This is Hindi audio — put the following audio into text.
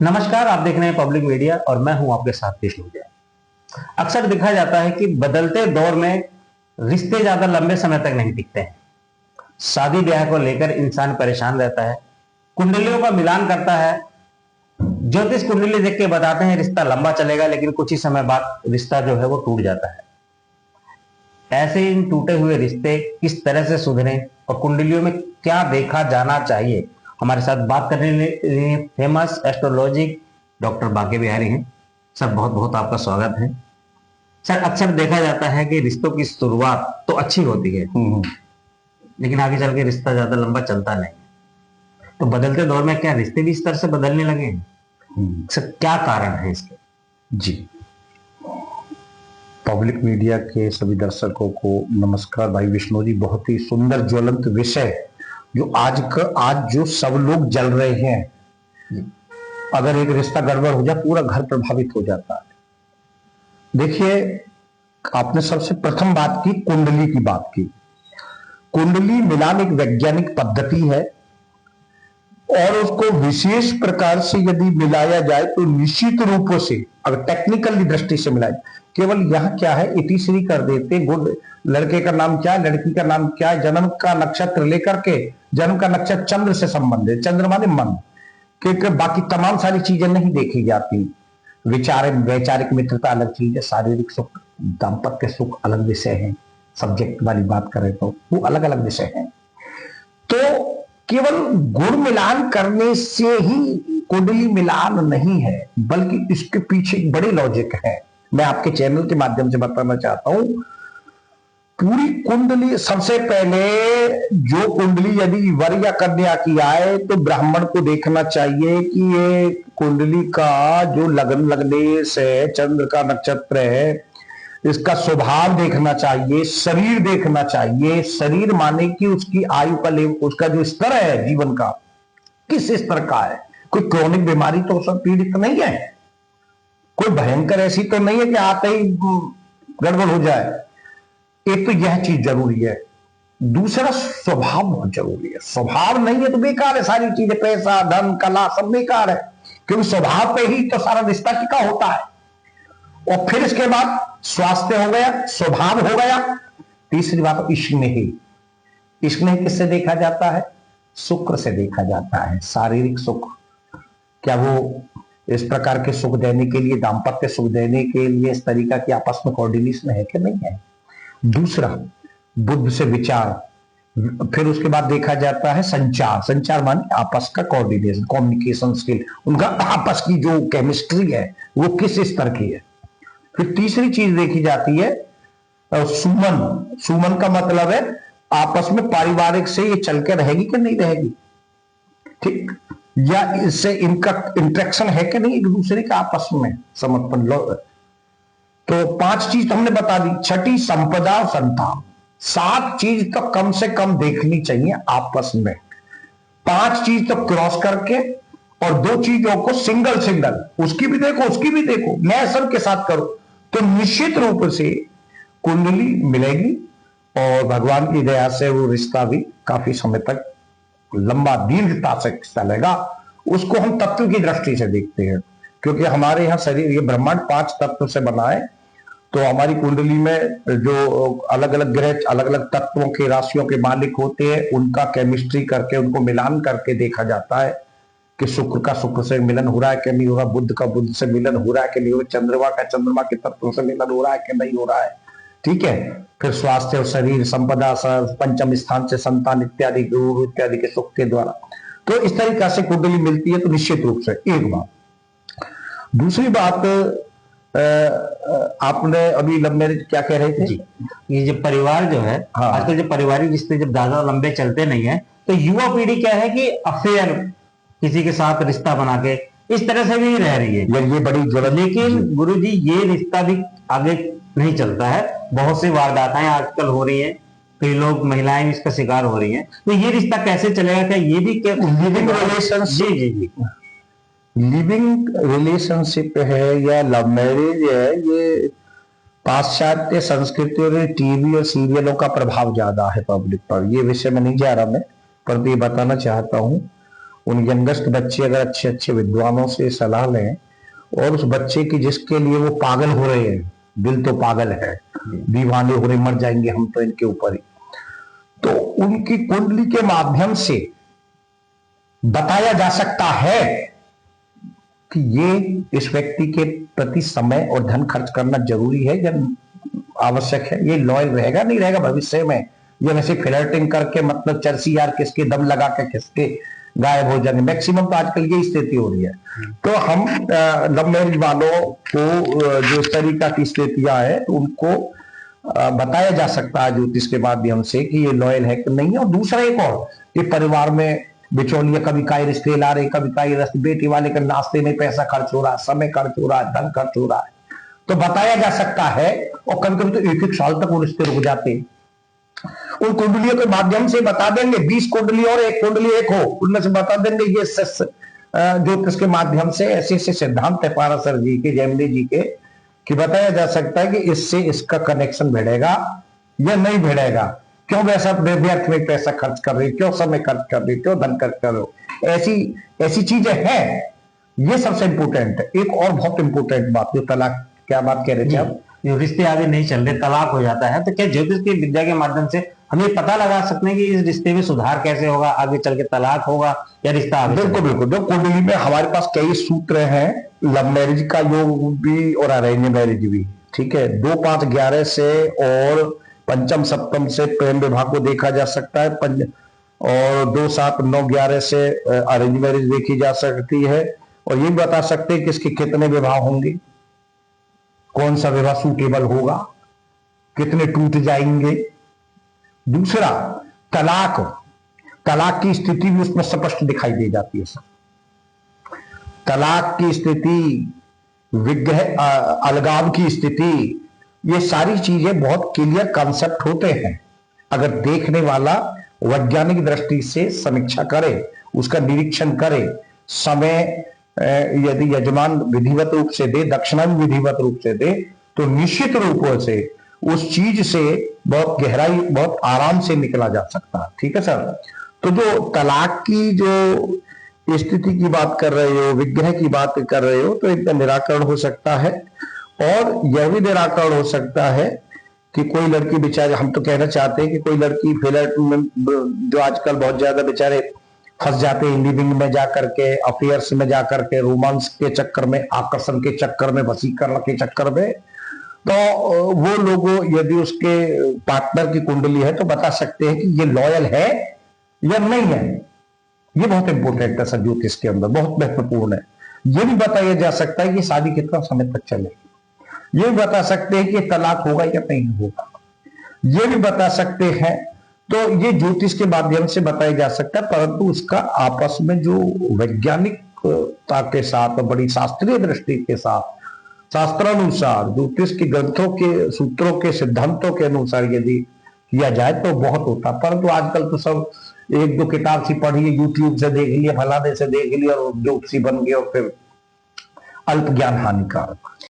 नमस्कार, आप देख रहे हैं पब्लिक मीडिया और मैं हूं आपके साथ विष्णु। अक्सर देखा जाता है कि बदलते दौर में रिश्ते ज्यादा लंबे समय तक नहीं टिकते हैं। शादी ब्याह को लेकर इंसान परेशान रहता है, कुंडलियों का मिलान करता है। ज्योतिष कुंडली देख के बताते हैं रिश्ता लंबा चलेगा, लेकिन कुछ ही समय बाद रिश्ता जो है वो टूट जाता है। ऐसे इन टूटे हुए रिश्ते किस तरह से सुधरे और कुंडलियों में क्या देखा जाना चाहिए, हमारे साथ बात करने के लिए famous astrology doctor Banke Bihari हैं। सर, बहुत बहुत आपका स्वागत है। सर, अक्सर देखा जाता है कि रिश्तों की शुरुआत तो अच्छी होती है, लेकिन आगे चल के रिश्ता ज्यादा लंबा चलता नहीं। तो बदलते दौर में क्या रिश्ते भी इस तरह से बदलने लगे हैं? सर, क्या कारण है इसके? जी, पब्लिक मीडिया के सभी दर्शकों को नमस्कार। भाई विष्णु जी, बहुत ही सुंदर ज्वलंत विषय जो आज जो सब लोग जल रहे हैं। अगर एक रिश्ता गड़बड़ हो जाए पूरा घर प्रभावित हो जाता है। देखिए, आपने सबसे प्रथम बात की, कुंडली की बात की। कुंडली मिलान एक वैज्ञानिक पद्धति है और उसको विशेष प्रकार से यदि मिलाया जाए तो निश्चित रूप से, अगर टेक्निकल दृष्टि से मिलाया, केवल यह क्या है, इतिश्री कर देते, गुड लड़के का नाम क्या है, लड़की का नाम क्या है, जन्म का नक्षत्र लेकर के, जन्म का नक्षत्र चंद्र से संबंधित, चंद्रमा ने मन, क्योंकि बाकी तमाम सारी चीजें नहीं देखी जाती। वैचारिक मित्रता अलग चीज है, शारीरिक सुख, दाम्पत्य सुख अलग विषय है। सब्जेक्ट वाली बात करें तो वो अलग अलग विषय है। तो केवल गुण मिलान करने से ही कुंडली मिलान नहीं है, बल्कि इसके पीछे एक बड़े लॉजिक है। मैं आपके चैनल के माध्यम से बताना चाहता हूं। पूरी कुंडली, सबसे पहले जो कुंडली यदि वर या कन्या की आए तो ब्राह्मण को देखना चाहिए कि ये कुंडली का जो लगन लगने से चंद्र का नक्षत्र है, इसका स्वभाव देखना चाहिए, शरीर देखना चाहिए। शरीर माने कि उसकी आयु का लेवल, उसका जो स्तर है जीवन का, किस स्तर का है। कोई क्रॉनिक बीमारी तो सब पीड़ित नहीं है, कोई भयंकर ऐसी तो नहीं है कि आते ही गड़बड़ हो जाए। एक तो यह चीज जरूरी है। दूसरा, स्वभाव बहुत जरूरी है। स्वभाव नहीं है तो बेकार है सारी चीजें, पैसा धन कला सब बेकार है, क्योंकि स्वभाव पे ही तो सारा रिश्ता टिका होता है। और फिर इसके बाद स्वास्थ्य हो गया, स्वभाव हो गया। तीसरी बात, स्नेह। स्नेह किससे देखा जाता है? शुक्र से देखा जाता है। शारीरिक सुख, क्या वो इस प्रकार के सुख देने के लिए, दाम्पत्य सुख देने के लिए इस तरीका की आपस में कोऑर्डिनेशन है कि नहीं है। दूसरा, बुद्ध से विचार। फिर उसके बाद देखा जाता है संचार। संचार माने आपस का कोऑर्डिनेशन, कम्युनिकेशन स्किल, उनका आपस की जो केमिस्ट्री है वो किस स्तर की है। फिर तीसरी चीज देखी जाती है सुमन। सुमन का मतलब है आपस में पारिवारिक से ये चल के रहेगी कि नहीं रहेगी, ठीक, या इससे इनका इंटरेक्शन है कि नहीं एक दूसरे के आपस में, समर्पण। तो 5 चीज तो हमने बता दी। छठी, संपदा और संतान। 7 चीज तो कम से कम देखनी चाहिए आपस में। 5 चीज तो क्रॉस करके, और 2 चीजों को सिंगल सिंगल, उसकी भी देखो उसकी भी देखो, मैं सबके साथ करो, तो निश्चित रूप से कुंडली मिलेगी और भगवान की दया से वो रिश्ता भी काफी समय तक लंबा दीर्घता से चलेगा। उसको हम तत्व की दृष्टि से देखते हैं, क्योंकि हमारे यहाँ शरीर, ये ब्रह्मांड 5 तत्व से बना है। तो हमारी कुंडली में जो अलग अलग ग्रह अलग अलग तत्वों के, राशियों के मालिक होते हैं, उनका केमिस्ट्री करके, उनको मिलान करके देखा जाता है कि शुक्र का शुक्र से मिलन हो रहा है कि नहीं हो रहा, बुध का बुध से मिलन हो रहा है कि नहीं हो रहा, चंद्रमा का चंद्रमा के तत्व से मिलन हो रहा है कि नहीं हो रहा है, ठीक है। फिर स्वास्थ्य और शरीर, संपदा, पंचम स्थान से संतान इत्यादि, गुरु इत्यादि के सुख के द्वारा, तो इस तरीका से कुंडली मिलती है। तो निश्चित रूप से एक बात। दूसरी बात, आपने अभी लव मैरिज क्या कह रहे थे जी, ये जो परिवार जो है, हाँ, आजकल जो पारिवारिक रिश्ते जब ज्यादा लंबे चलते नहीं है, तो युवा पीढ़ी क्या है कि अफेयर, किसी के साथ रिश्ता बना के इस तरह से भी रह रही है। ये बड़ी जरूरत। लेकिन गुरुजी, ये रिश्ता भी आगे नहीं चलता है। बहुत सी वारदातें आजकल हो रही है, कई लोग, महिलाएं भी इसका शिकार हो रही हैं। तो ये रिश्ता कैसे चलेगा? क्या ये भी लिविंग रिलेशनशिप, जी जी जी, लिविंग रिलेशनशिप है या लव मैरिज है, ये पाश्चात्य संस्कृति और टीवी और सीरियलों का प्रभाव ज्यादा है पब्लिक पर। ये विषय में नहीं जा रहा मैं, पर ये बताना चाहता हूं। उन यंगेस्ट बच्चे अगर अच्छे अच्छे विद्वानों से सलाह लें, और उस बच्चे की जिसके लिए वो पागल हो रहे हैं, दिल तो पागल है, दीवाने हो रहे, मर जाएंगे हम तो इनके ऊपर ही, तो उनकी कुंडली के माध्यम से बताया जा सकता है कि ये इस व्यक्ति के प्रति समय और धन खर्च करना जरूरी है या आवश्यक है, ये लॉयल रहेगा नहीं रहेगा भविष्य में, ये वैसे फ्लर्टिंग करके मतलब चर्सी यार किसके दम लगा के किसके गायब हो जाएंगे। मैक्सिमम तो आजकल ये स्थिति हो रही है। तो हम लव मैरिज वालों को जो इस तरीका की स्थितियां है उनको बताया जा सकता है ज्योतिष के माध्यम से कि ये लॉयल है कि नहीं है। और दूसरा एक और कि परिवार में बिचौलिया कभी काई रिश्ते ला रहे, कभी काई रिश्ते, बेटी वाले के नाश्ते में पैसा खर्च हो रहा है, समय खर्च हो रहा है, धन खर्च हो रहा है, तो बताया जा सकता है। और कभी कभी तो 1-1 साल तक वो रिश्ते रुक जाते हैं। उन कुंडलियों के माध्यम से बता देंगे, 20 कुंडली और एक कुंडली एक हो, उनमें से बता देंगे ये ज्योतिष के माध्यम से ऐसे ऐसे सिद्धांत है पाराशर जी के, जैमिनी जी के, कि बताया जा सकता है कि इससे इसका कनेक्शन भिड़ेगा या नहीं भिड़ेगा, क्यों वैसा व्यर्थ में पैसा खर्च कर रही, क्यों समय खर्च कर रही, क्यों धन खर्च कर रही, ऐसी ऐसी चीजें हैं। ये सबसे इंपोर्टेंट है। एक और बहुत इंपोर्टेंट बात, जो तलाक, क्या बात कह रहे थे आप? जो रिश्ते आगे नहीं चल रहे, तलाक हो जाता है, तो क्या ज्योतिष की विद्या के माध्यम से हम ये पता लगा सकते हैं कि इस रिश्ते में सुधार कैसे होगा, आगे चल के तलाक होगा या रिश्ता आगे? बिल्कुल बिल्कुल। जो कुंडली में हमारे पास कई सूत्र हैं, लव मैरिज का योग भी और अरेंज मैरिज भी, ठीक है। 2, 5, 11 से और पंचम सप्तम से प्रेम विवाह को देखा जा सकता है, और 2, 7, 9, 11 से अरेंज मैरिज देखी जा सकती है। और ये बता सकते हैं कि इसके कितने विवाह होंगे, कौन सा विवाह सूटेबल होगा, कितने टूट जाएंगे। दूसरा, तलाक, तलाक की स्थिति भी उसमें स्पष्ट दिखाई दे जाती है सर। तलाक की स्थिति, विग्रह, अलगाव की स्थिति, ये सारी चीजें बहुत क्लियर कॉन्सेप्ट होते हैं। अगर देखने वाला वैज्ञानिक दृष्टि से समीक्षा करे, उसका निरीक्षण करे, समय यदि यजमान विधिवत रूप से दे, दक्षिणा भी विधिवत रूप से दे, तो निश्चित रूप से उस चीज से बहुत गहराई, बहुत आराम से निकला जा सकता है। ठीक है सर। तो जो तलाक की जो स्थिति की बात कर रहे हो, विग्रह की बात कर रहे हो, तो इनका निराकरण हो सकता है। और यह भी निराकरण हो सकता है कि कोई लड़की बेचारे, हम तो कहना चाहते हैं कि कोई लड़की फ्लर्ट में, जो आजकल बहुत ज्यादा बेचारे फंस जाते हैं लिविंग में जाकर के, अफेयर्स में जाकर के, रोमांस के चक्कर में, आकर्षण के चक्कर में, वशीकरण के चक्कर में, तो वो लोग यदि उसके पार्टनर की कुंडली है तो बता सकते हैं कि ये लॉयल है या नहीं है। ये बहुत इंपॉर्टेंट है सर, ज्योतिष के अंदर बहुत महत्वपूर्ण है। ये भी बताया जा सकता है कि शादी कितना समय तक चलेगी, ये भी बता सकते हैं कि तलाक होगा या नहीं होगा, ये भी बता सकते हैं। तो ये ज्योतिष के माध्यम से बताया जा सकता है, परंतु उसका आपस में जो वैज्ञानिकता के साथ, बड़ी शास्त्रीय दृष्टि के साथ, शास्त्रानुसार, ज्योतिष के ग्रंथों के सूत्रों के सिद्धांतों के अनुसार यदि किया जाए तो बहुत होता। परंतु आजकल तो सब 1-2 किताब सी पढ़ी, यूट्यूब से देख लिया, फलाने से देख लिया और ज्योतिषी बन गए, और फिर अल्प ज्ञान हानिकारक।